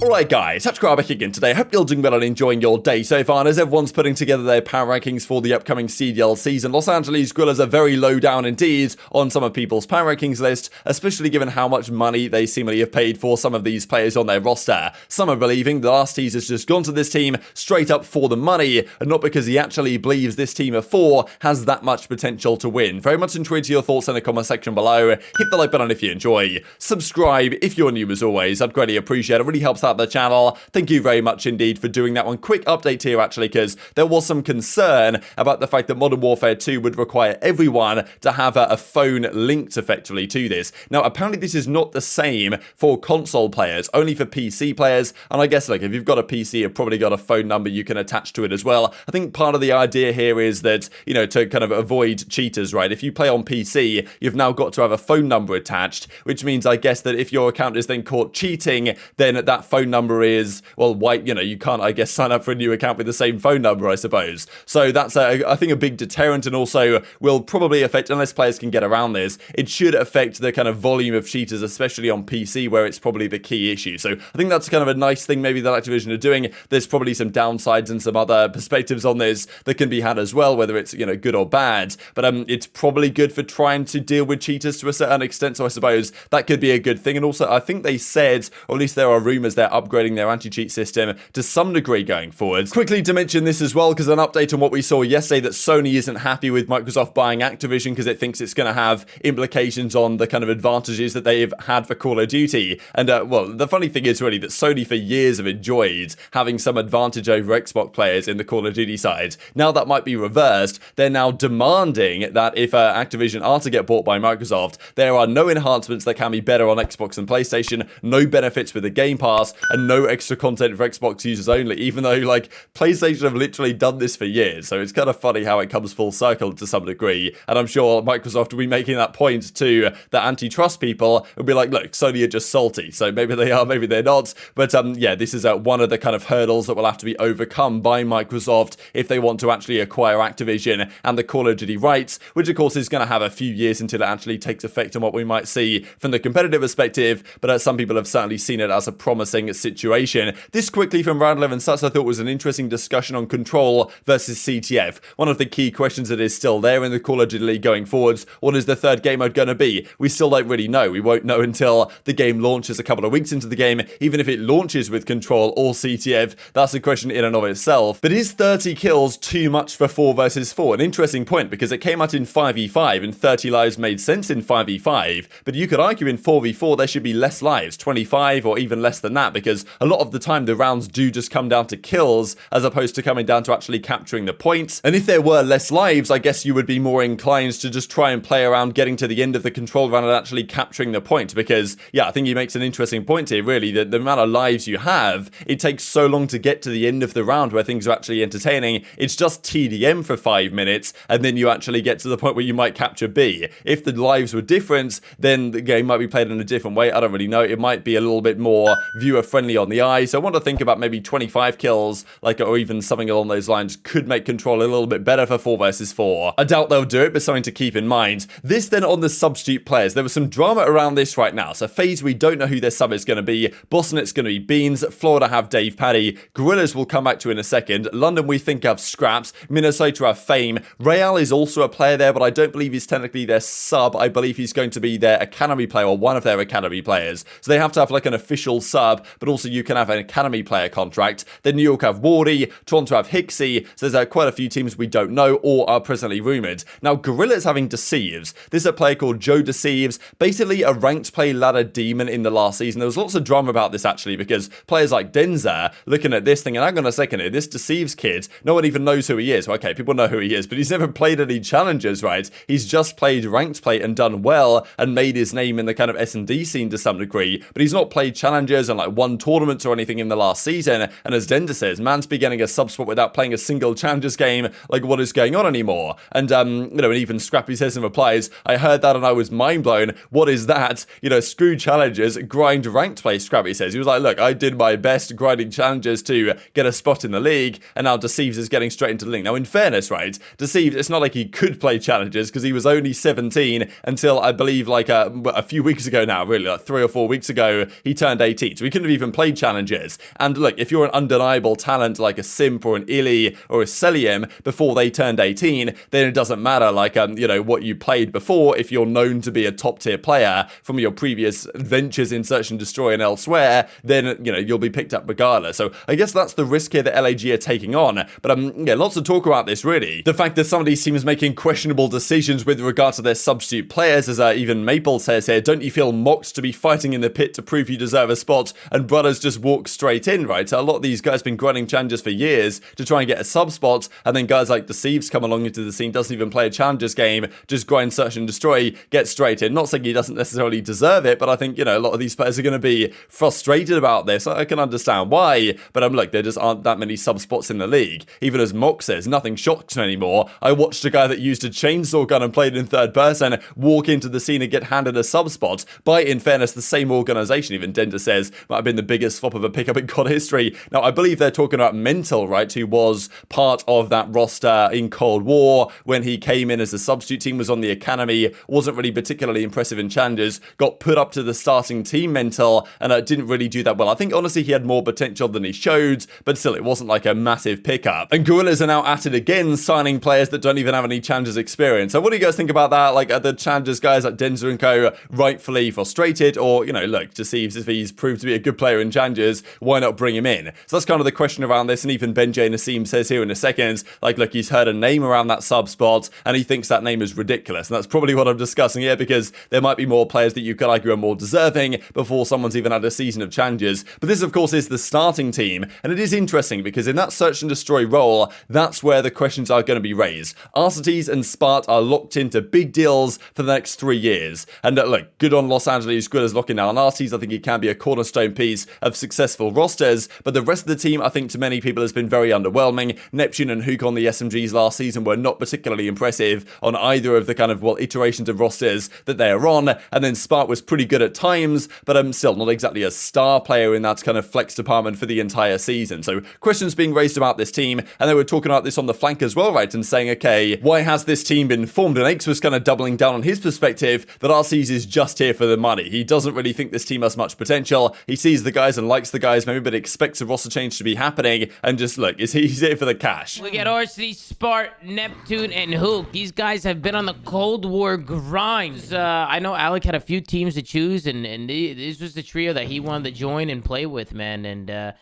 Alright guys, TacticalRab back again today. Hope you're doing well and enjoying your day so far. And as everyone's putting together their power rankings for the upcoming CDL season, Los Angeles Guerrillas are very low down indeed on some of people's power rankings list, especially given how much money they seemingly have paid for some of these players on their roster. Some are believing the Arcitys has just gone to this team straight up for the money, and not because he actually believes this team of 4 has that much potential to win. Very much intrigued to your thoughts in the comment section below. Hit the like button if you enjoy. Subscribe if you're new as always. I'd greatly appreciate it. It really helps out the channel. Thank you very much indeed for doing that one. Quick update here actually, because there was some concern about the fact that Modern Warfare 2 would require everyone to have a phone linked effectively to this. Now apparently this is not the same for console players, only for PC players, and I guess like if you've got a PC you've probably got a phone number you can attach to it as well. I think part of the idea here is that, you know, to kind of avoid cheaters, right? If you play on PC, you've now got to have a phone number attached, which means I guess that if your account is then caught cheating, then that phone number is, well, why, you know, you can't, I guess, sign up for a new account with the same phone number, I suppose. So that's, I think, a big deterrent, and also will probably affect, unless players can get around this, it should affect the kind of volume of cheaters, especially on PC, where it's probably the key issue. So I think that's kind of a nice thing maybe that Activision are doing. There's probably some downsides and some other perspectives on this that can be had as well, whether it's, you know, good or bad. But it's probably good for trying to deal with cheaters to a certain extent, so I suppose that could be a good thing. And also, I think they said, or at least there are rumors they're upgrading their anti-cheat system to some degree going forwards. Quickly to mention this as well, because an update on what we saw yesterday, that Sony isn't happy with Microsoft buying Activision because it thinks it's going to have implications on the kind of advantages that they've had for Call of Duty. And well, the funny thing is really that Sony for years have enjoyed having some advantage over Xbox players in the Call of Duty side. Now that might be reversed. They're now demanding that if Activision are to get bought by Microsoft, there are no enhancements that can be better on Xbox and PlayStation, no benefits with the Game Pass, and no extra content for Xbox users only, even though like PlayStation have literally done this for years. So it's kind of funny how it comes full circle to some degree, and I'm sure Microsoft will be making that point to the antitrust people. It'll be like, look, Sony are just salty, so maybe they are, maybe they're not, but yeah, this is one of the kind of hurdles that will have to be overcome by Microsoft if they want to actually acquire Activision and the Call of Duty rights, which of course is going to have a few years until it actually takes effect on what we might see from the competitive perspective, but some people have certainly seen it as a promising situation. This quickly from Round 11 Stats I thought was an interesting discussion on control versus CTF. One of the key questions that is still there in the Call of Duty League going forwards, what is the third game mode going to be? We still don't really know. We won't know until the game launches a couple of weeks into the game, even if it launches with control or CTF. That's a question in and of itself. But is 30 kills too much for 4 versus 4? An interesting point, because it came out in 5v5 and 30 lives made sense in 5v5, but you could argue in 4v4 there should be less lives, 25 or even less than that, because a lot of the time the rounds do just come down to kills as opposed to coming down to actually capturing the points. And if there were less lives, I guess you would be more inclined to just try and play around getting to the end of the control round and actually capturing the point, because yeah, I think he makes an interesting point here really, that the amount of lives you have, it takes so long to get to the end of the round where things are actually entertaining. It's just TDM for 5 minutes and then you actually get to the point where you might capture B. If the lives were different, then the game might be played in a different way. I don't really know. It might be a little bit more viewer friendly on the eye. So I want to think about maybe 25 kills, like, or even something along those lines could make control a little bit better for 4 versus 4. I doubt they'll do it, but something to keep in mind. This then on the substitute players. There was some drama around this right now. So FaZe, we don't know who their sub is going to be. Boston, it's going to be Beans. Florida have Dave Paddy. Guerrillas will come back to in a second. London, we think have Scraps. Minnesota have Fame. Real is also a player there, but I don't believe he's technically their sub. I believe he's going to be their academy player, or one of their academy players. So they have to have like an official sub, but also you can have an academy player contract. Then New York have Wardy. Toronto have Hicksy. So there's quite a few teams we don't know or are presently rumored. Now, Guerrillas having Deceives. This is a player called Joe Deceives, basically a ranked play ladder demon in the last season. There was lots of drama about this actually, because players like Drazah looking at this thing, and hang on a second here, this Deceives kid, no one even knows who he is. Okay, people know who he is, but he's never played any challenges, right? He's just played ranked play and done well and made his name in the kind of S&D scene to some degree, but he's not played challenges and like won tournaments or anything in the last season. And as Denda says, man's be getting a sub spot without playing a single challenges game. Like, what is going on anymore? And you know, and even Scrappy says in replies, I heard that and I was mind blown. What is that? You know, screw challenges, grind ranked play, Scrappy says. He was like, look, I did my best grinding challenges to get a spot in the league, and now Deceives is getting straight into the league. Now, in fairness, right, Deceives, it's not like he could play challenges, because he was only 17 until I believe like a few weeks ago now, really, like 3 or 4 weeks ago, he turned 18. So he couldn't shouldn't have even played challenges. And look, if you're an undeniable talent like a Simp or an iLLeY or a Cellium before they turned 18, then it doesn't matter, like, you know, what you played before. If you're known to be a top tier player from your previous ventures in Search and Destroy and elsewhere, then, you know, you'll be picked up regardless. So I guess that's the risk here that LAG are taking on. But yeah, lots of talk about this, really. The fact that some of these teams making questionable decisions with regard to their substitute players, as even Maple says here, don't you feel mocked to be fighting in the pit to prove you deserve a spot and brothers just walk straight in, right? So a lot of these guys have been grinding challenges for years to try and get a sub spot, and then guys like Deceives come along into the scene, doesn't even play a challenges game, just grind Search and Destroy, get straight in. Not saying he doesn't necessarily deserve it, but I think, you know, a lot of these players are going to be frustrated about this. I can understand why, but look, there just aren't that many sub spots in the league. Even as Mock says, nothing shocks me anymore. I watched a guy that used a chainsaw gun and played in third person walk into the scene and get handed a sub spot by, in fairness, the same organization. Even Denda says might have been the biggest flop of a pickup in COD history. Now, I believe they're talking about Mental, right, who was part of that roster in Cold War when he came in as a substitute team, was on the academy, wasn't really particularly impressive in challenges, got put up to the starting team Mental, and didn't really do that well. I think, honestly, he had more potential than he showed, but still, it wasn't like a massive pickup. And Guerrillas are now at it again, signing players that don't even have any challenges experience. So what do you guys think about that? Like, are the challenges guys like Denzer and co rightfully frustrated? Or, you know, look, Deceives, if he's proved to be a good player in challenges, why not bring him in? So that's kind of the question around this. And even Benjay Nassim says here in a second, like, look, he's heard a name around that sub spot, and he thinks that name is ridiculous. And that's probably what I'm discussing here, because there might be more players that you could argue are more deserving before someone's even had a season of challenges. But this, of course, is the starting team. And it is interesting because in that Search and Destroy role, that's where the questions are going to be raised. Arcitys and Spart are locked into big deals for the next 3 years. And look, good on Los Angeles Guerrillas locking down Arcitys. I think he can be a cornerstone piece of successful rosters. But the rest of the team, I think to many people, has been very underwhelming. Neptune and Huke on the SMGs last season were not particularly impressive on either of the kind of, well, iterations of rosters that they are on. And then Spart was pretty good at times, but still not exactly a star player in that kind of flex department for the entire season. So questions being raised about this team, and they were talking about this on the flank as well, right, and saying, okay, why has this team been formed? And X was kind of doubling down on his perspective that Arcitys is just here for the money. He doesn't really think this team has much potential. He sees the guys and likes the guys maybe, but expects a roster change to be happening, and just look, he's here for the cash. We got Arcitys, Spart, Neptune, and Huke. These guys have been on the Cold War grind. I know Alec had a few teams to choose, and this was the trio that he wanted to join and play with, man. And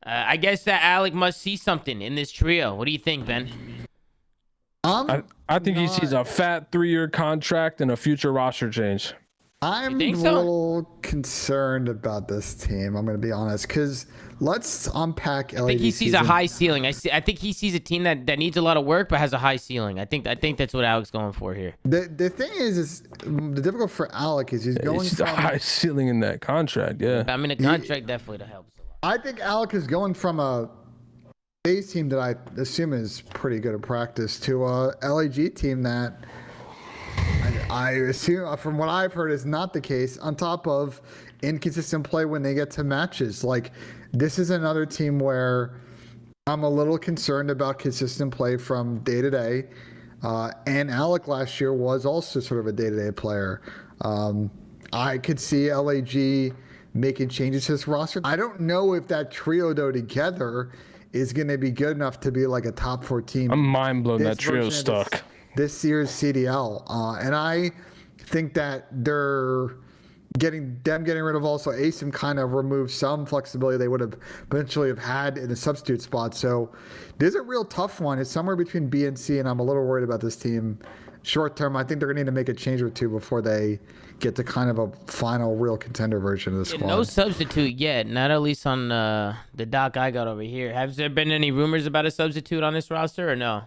I guess that Alec must see something in this trio. What do you think, Ben? I think he sees a fat 3-year contract and a future roster change. I'm a little concerned about this team, I'm going to be honest, because let's unpack LAG. I think he sees a high ceiling. I think he sees a team that needs a lot of work but has a high ceiling. I think that's what Alec's going for here. The thing is the difficult for Alec is he's going from a high ceiling in that contract, yeah. I mean, a contract definitely helps a lot. I think Alec is going from a FaZe team that I assume is pretty good at practice to a LAG team that I assume, from what I've heard, is not the case, on top of inconsistent play when they get to matches. Like, this is another team where I'm a little concerned about consistent play from day to day. And Alec last year was also sort of a day-to-day player. I could see LAG making changes to this roster. I don't know if that trio, though, together is going to be good enough to be like a top 4 team. I'm mind blown that trio stuck. This year's CDL. And I think that they're getting rid of also ASIM kind of removes some flexibility they would have potentially have had in the substitute spot. So this is a real tough one. It's somewhere between B and C, and I'm a little worried about this team. Short term, I think they're going to need to make a change or two before they get to kind of a final real contender version of the squad. No substitute yet, not at least on the doc I got over here. Has there been any rumors about a substitute on this roster or no?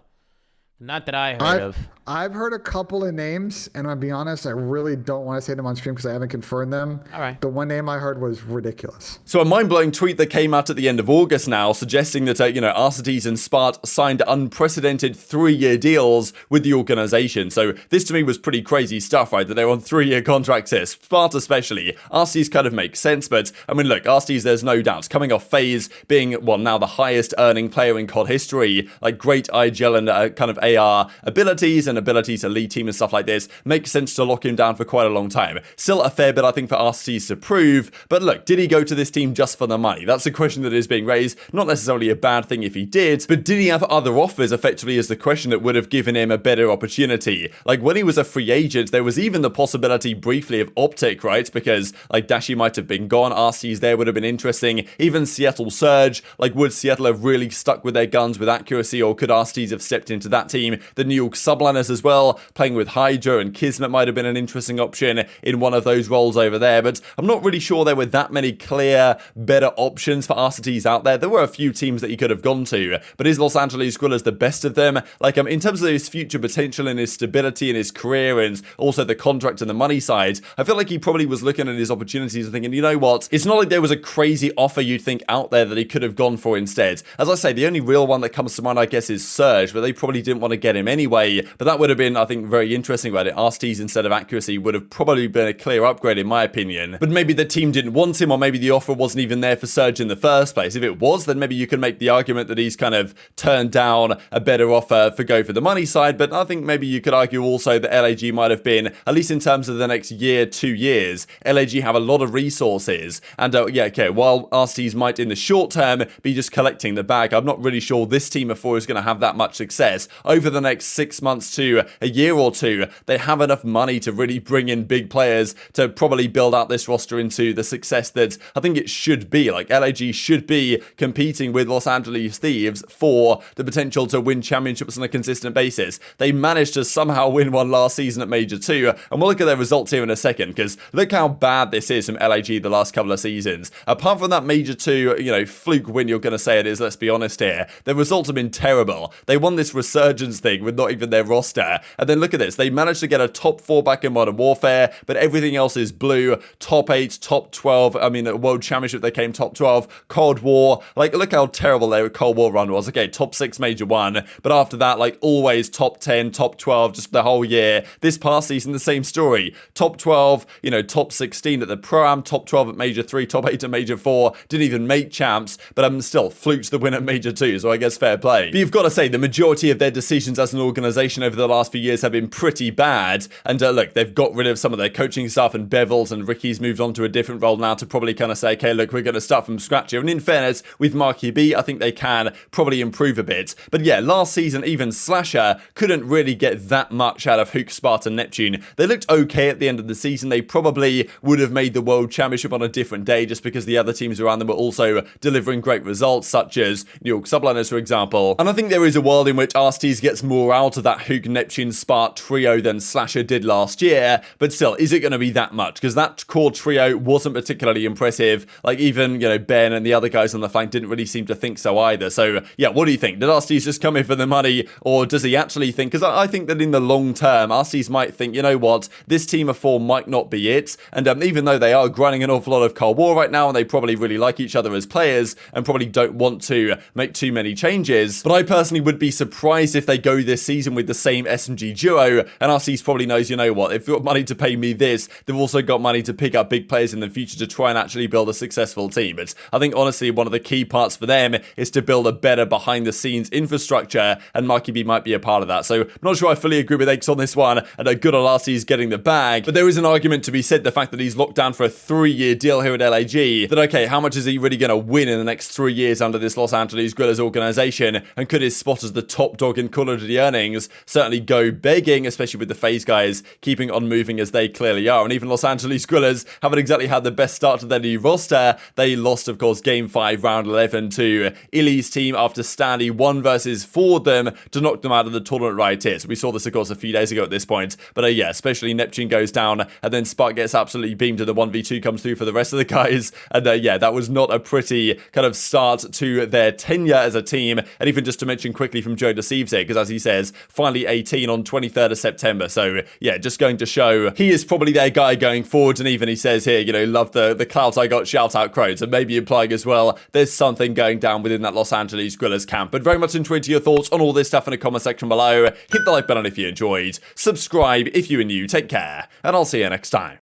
Not that I heard of. I've heard a couple of names, and I'll be honest, I really don't want to say them on stream because I haven't confirmed them. All right. The one name I heard was ridiculous. So a mind-blowing tweet that came out at the end of August now, suggesting that, Arcitys and Spart signed unprecedented 3-year deals with the organization. So this to me was pretty crazy stuff, right? That they're on 3-year contracts here. Spart especially. Arcitys kind of makes sense, but I mean, look, Arcitys, there's no doubt, coming off FaZe, being, well, now the highest earning player in COD history, like great IGL and kind of AR abilities and ability to lead team and stuff like this, makes sense to lock him down for quite a long time. Still a fair bit, I think, for Arcitys to prove, but look, did he go to this team just for the money? That's a question that is being raised. Not necessarily a bad thing if he did, but did he have other offers, effectively, is the question that would have given him a better opportunity. Like, when he was a free agent, there was even the possibility briefly of OpTic, right? Because, like, Dashy might have been gone, Arcitys there would have been interesting. Even Seattle Surge, like, would Seattle have really stuck with their guns with accuracy, or could Arcitys have stepped into that team? The New York subliners as well, playing with Hydra and Kismet might have been an interesting option in one of those roles over there, but I'm not really sure there were that many clear, better options for Arcitys out there. There were a few teams that he could have gone to, but is Los Angeles Guerrillas the best of them? Like, in terms of his future potential and his stability in his career and also the contract and the money side, I feel like he probably was looking at his opportunities and thinking, you know what, it's not like there was a crazy offer you'd think out there that he could have gone for instead. As I say, the only real one that comes to mind, I guess, is Surge, but they probably didn't want to get him anyway, but that would have been, I think, very interesting about it. Arcitys instead of accuracy would have probably been a clear upgrade in my opinion, but maybe the team didn't want him, or maybe the offer wasn't even there for Surge in the first place. If it was, then maybe you can make the argument that he's kind of turned down a better offer for the money side, but I think maybe you could argue also that LAG might have been, at least in terms of the next year, 2 years, LAG have a lot of resources, and yeah, okay, while Arcitys might in the short term be just collecting the bag, I'm not really sure this team of 4 is going to have that much success. Over the next 6 months to a year or two, they have enough money to really bring in big players to probably build out this roster into the success that I think it should be. Like, LAG should be competing with Los Angeles Thieves for the potential to win championships on a consistent basis. They managed to somehow win one last season at Major 2, and we'll look at their results here in a second, because look how bad this is from LAG the last couple of seasons. Apart from that Major 2, you know, fluke win, you're going to say it is, let's be honest here, their results have been terrible. They won this resurgence thing with not even their roster, and then look at this, they managed to get a top 4 back in Modern Warfare, but everything else is blue. Top 8, top 12, I mean, at World Championship they came top 12, Cold War, like, look how terrible their Cold War run was. Okay, top 6 Major 1, but after that, like, always top 10, top 12, just the whole year. This past season, the same story. Top 12, you know, top 16 at the Pro-Am, top 12 at Major 3, top 8 at Major 4, didn't even make champs, but still fluked the win at Major 2, so I guess fair play. But you've got to say, the majority of their decisions as an organization over the last few years have been pretty bad, and look, they've got rid of some of their coaching staff, and Bevels and Ricky's moved on to a different role now to probably kind of say, okay, look, we're going to start from scratch here. And in fairness, with Marky B, I think they can probably improve a bit. But yeah, last season, even Slasher couldn't really get that much out of Huke, Spart, and Neptune. They looked okay at the end of the season. They probably would have made the World Championship on a different day, just because the other teams around them were also delivering great results, such as New York Subliners, for example. And I think there is a world in which Arcitys gets more out of that Huke, Neptune, Spart trio than Slasher did last year, but still, is it going to be that much? Because that core trio wasn't particularly impressive. Like, even, you know, Ben and the other guys on the flank didn't really seem to think so either. So yeah, what do you think? Did Arcitys just come in for the money, or does he actually think, because I think that in the long term, Arcitys might think, you know what, this team of 4 might not be it, and even though they are grinding an awful lot of Cold War right now, and they probably really like each other as players, and probably don't want to make too many changes, but I personally would be surprised if they go this season with the same SMG duo, and Arcitys probably knows, you know what, if you've got money to pay me this, they've also got money to pick up big players in the future to try and actually build a successful team. But I think, honestly, one of the key parts for them is to build a better behind-the-scenes infrastructure, and Marky B might be a part of that. So I'm not sure I fully agree with X on this one, and good on Arcitys getting the bag, but there is an argument to be said, the fact that he's locked down for a 3-year deal here at LAG, that okay, how much is he really going to win in the next 3 years under this Los Angeles Guerrillas organization, and could his spot as the top dog in Call of Duty earnings certainly go begging, especially with the FaZe guys keeping on moving as they clearly are. And even Los Angeles Guerrillas haven't exactly had the best start to their new roster. They lost, of course, Game 5, Round 11 to iLLeY's team after Standy 1 versus 4 them to knock them out of the tournament right here. So we saw this, of course, a few days ago at this point. But yeah, especially Neptune goes down, and then Spart gets absolutely beamed, and the 1v2 comes through for the rest of the guys. And yeah, that was not a pretty kind of start to their tenure as a team. And even just to mention quickly from Joe Deceives here, because as he says, finally 18 on 23rd of September. So yeah, just going to show he is probably their guy going forward. And even he says here, you know, love the clout I got, shout out Crows, and maybe implying as well there's something going down within that Los Angeles Guerrillas camp. But very much enjoyed your thoughts on all this stuff in the comment section below. Hit the like button if you enjoyed, subscribe if you are new, take care, and I'll see you next time.